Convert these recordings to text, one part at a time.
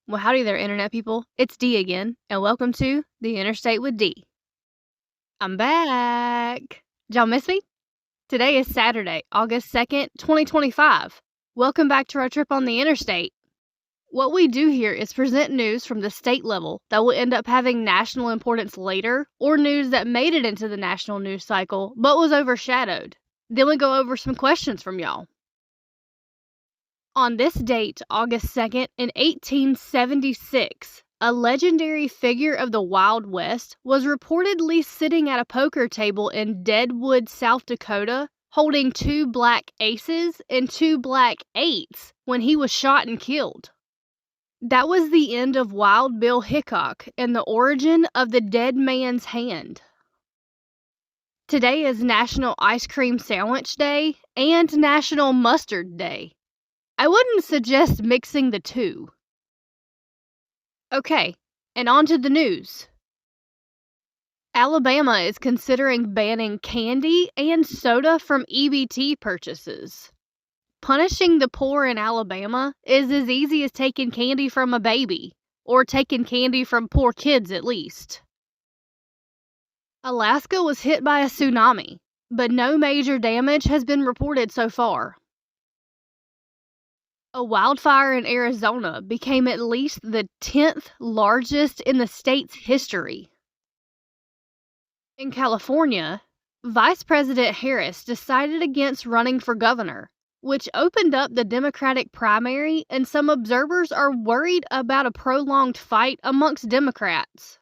Well, howdy there, Internet people. It's Dee again, and welcome to the Interstate with Dee. I'm back. Did y'all miss me? Today is Saturday, August 2nd, 2025. Welcome back to our trip on the Interstate. What we do here is present news from the state level that will end up having national importance later, or news that made it into the national news cycle but was overshadowed. Then we go over some questions from y'all. On this date, August 2nd, in 1876, a legendary figure of the Wild West was reportedly sitting at a poker table in Deadwood, South Dakota, holding 2 black aces and 2 black eights when he was shot and killed. That was the end of Wild Bill Hickok and the origin of the dead man's hand. Today is National Ice Cream Sandwich Day and National Mustard Day. I wouldn't suggest mixing the two. Okay, and on to the news. Alabama is considering banning candy and soda from EBT purchases. Punishing the poor in Alabama is as easy as taking candy from a baby, or taking candy from poor kids at least. Alaska was hit by a tsunami, but no major damage has been reported so far. A wildfire in Arizona became at least the 10th largest in the state's history. In California, Vice President Harris decided against running for governor, which opened up the Democratic primary, and some observers are worried about a prolonged fight amongst Democrats.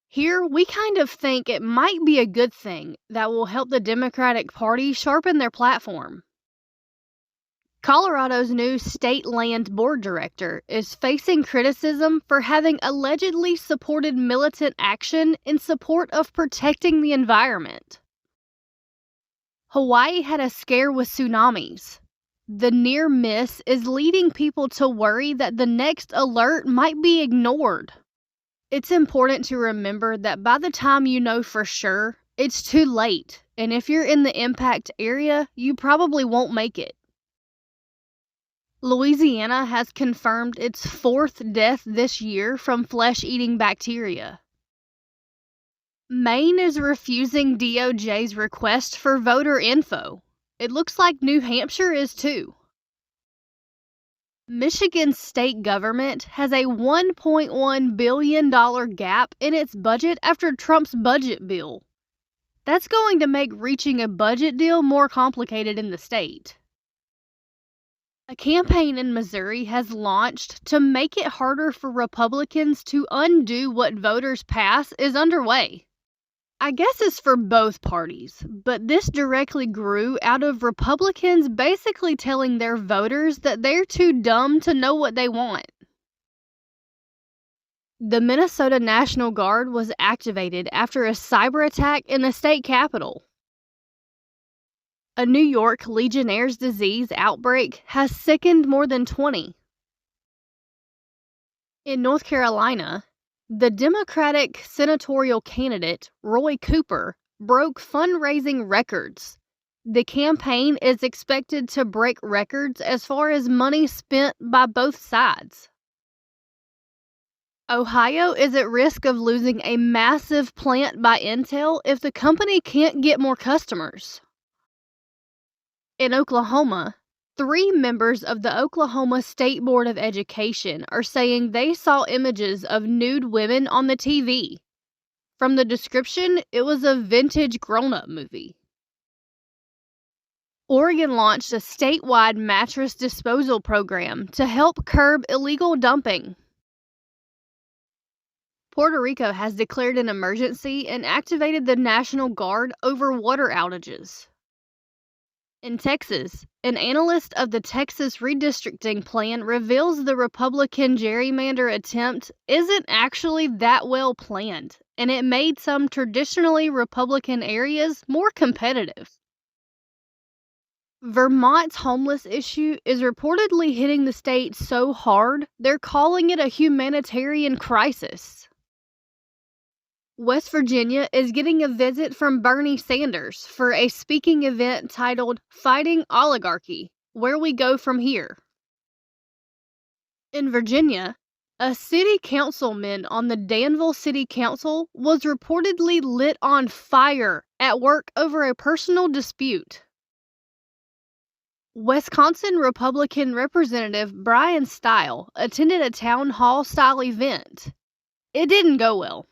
Here, we kind of think it might be a good thing that will help the Democratic Party sharpen their platform. Colorado's new state land board director is facing criticism for having allegedly supported militant action in support of protecting the environment. Hawaii had a scare with tsunamis. The near miss is leading people to worry that the next alert might be ignored. It's important to remember that by the time you know for sure, it's too late, and if you're in the impact area, you probably won't make it. Louisiana has confirmed its 4th death this year from flesh-eating bacteria. Maine is refusing DOJ's request for voter info. It looks like New Hampshire is too. Michigan's state government has a $1.1 billion gap in its budget after Trump's budget bill. That's going to make reaching a budget deal more complicated in the state. A campaign in Missouri has launched to make it harder for Republicans to undo what voters pass is underway. I guess it's for both parties, but this directly grew out of Republicans basically telling their voters that they're too dumb to know what they want. The Minnesota National Guard was activated after a cyber attack in the state capitol. A New York Legionnaire's disease outbreak has sickened more than 20. In North Carolina, the Democratic senatorial candidate, Roy Cooper, broke fundraising records. The campaign is expected to break records as far as money spent by both sides. Ohio is at risk of losing a massive plant by Intel if the company can't get more customers. In Oklahoma, 3 members of the Oklahoma State Board of Education are saying they saw images of nude women on the TV. From the description, it was a vintage grown-up movie. Oregon launched a statewide mattress disposal program to help curb illegal dumping. Puerto Rico has declared an emergency and activated the National Guard over water outages. In Texas, an analyst of the Texas redistricting plan reveals the Republican gerrymander attempt isn't actually that well planned, and it made some traditionally Republican areas more competitive. Vermont's homeless issue is reportedly hitting the state so hard they're calling it a humanitarian crisis. West Virginia is getting a visit from Bernie Sanders for a speaking event titled Fighting Oligarchy, Where We Go From Here. In Virginia, A city councilman on the Danville City Council was reportedly lit on fire at work over a personal dispute. Wisconsin Republican Representative Brian Stile attended a town hall style event. It didn't go well.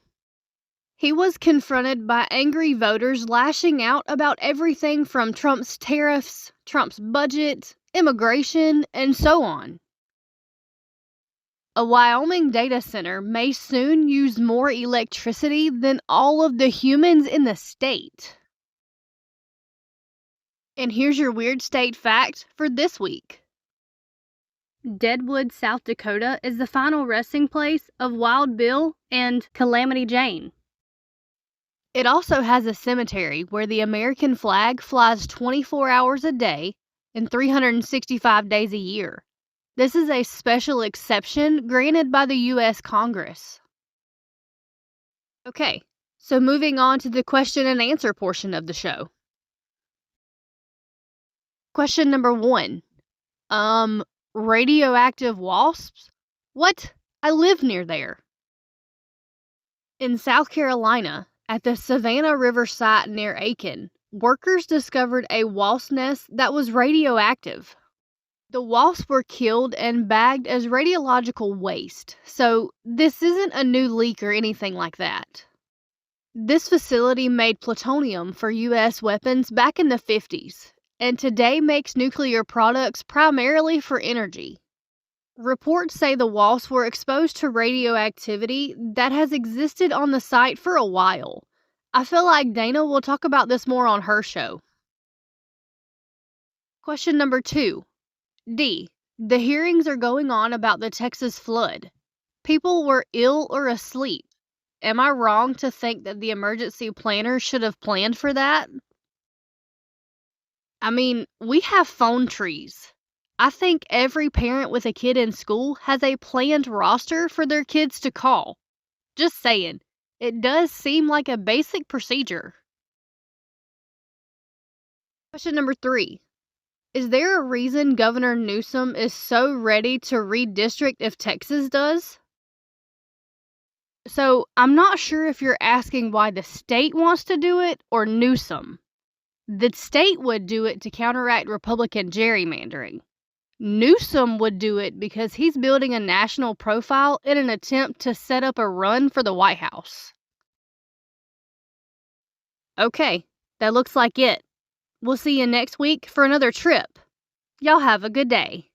He was confronted by angry voters lashing out about everything from Trump's tariffs, Trump's budget, immigration, and so on. A Wyoming data center may soon use more electricity than all of the humans in the state. And here's your weird state fact for this week. Deadwood, South Dakota is the final resting place of Wild Bill and Calamity Jane. It also has a cemetery where the American flag flies 24 hours a day and 365 days a year. This is a special exception granted by the U.S. Congress. Okay, so moving on to the question and answer portion of the show. Question number 1. Radioactive wasps? What? I live near there. In South Carolina, at the Savannah River site near Aiken, workers discovered a wasp nest that was radioactive. The wasps were killed and bagged as radiological waste, so this isn't a new leak or anything like that. This facility made plutonium for U.S. weapons back in the 50s, and today makes nuclear products primarily for energy. Reports say the wasps were exposed to radioactivity that has existed on the site for a while. I feel like Dana will talk about this more on her show. Question number 2. D. The hearings are going on about the Texas flood. People were ill or asleep. Am I wrong to think that the emergency planner should have planned for that? I mean, we have phone trees. I think every parent with a kid in school has a planned roster for their kids to call. Just saying, it does seem like a basic procedure. Question number 3. Is there a reason Governor Newsom is so ready to redistrict if Texas does? So, I'm not sure if you're asking why the state wants to do it or Newsom. The state would do it to counteract Republican gerrymandering. Newsom would do it because he's building a national profile in an attempt to set up a run for the White House. Okay, that looks like it. We'll see you next week for another trip. Y'all have a good day.